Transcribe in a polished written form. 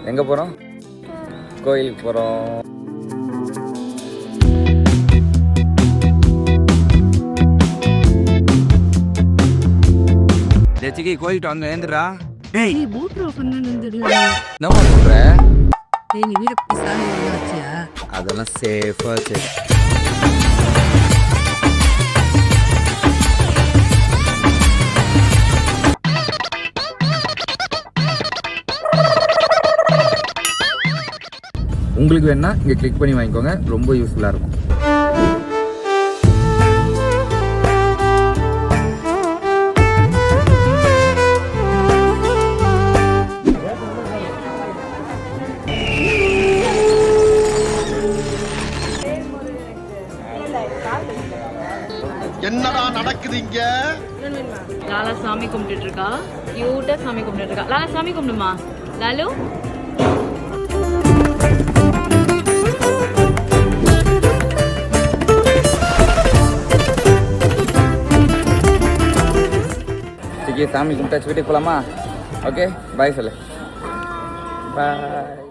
எங்கே போகிறோம்? கோயிலுக்கு போகிறோம். ஜெச்சிக்கு கோயில்கிட்ட வந்து ஏந்துடா. ஏய் பூட் ஓபன் பண்ணிடுறீங்க. என்னம்மா சொல்ற? ஏய் நீ வீட பிசானே வச்சியா? அதெல்லாம் சேஃபா சரி. உங்களுக்கு வேணா இங்கே கிளிக் பண்ணி வாங்கிக்கோங்க, ரொம்ப யூஸ்ஃபுல்லாக இருக்கும். என்னடா நடக்குது இங்க? லாலா சாமி கும்பிட்டு இருக்கா, கியூட்டா சாமி கும்பிட்டு இருக்கா. லாலா சாமி கும்பிடுமா லாலு. சாமி கும்பிட்டாச்சு, வீட்டுக்கு போகலாமா? ஓகே பாய் சொல்லு. பாய்.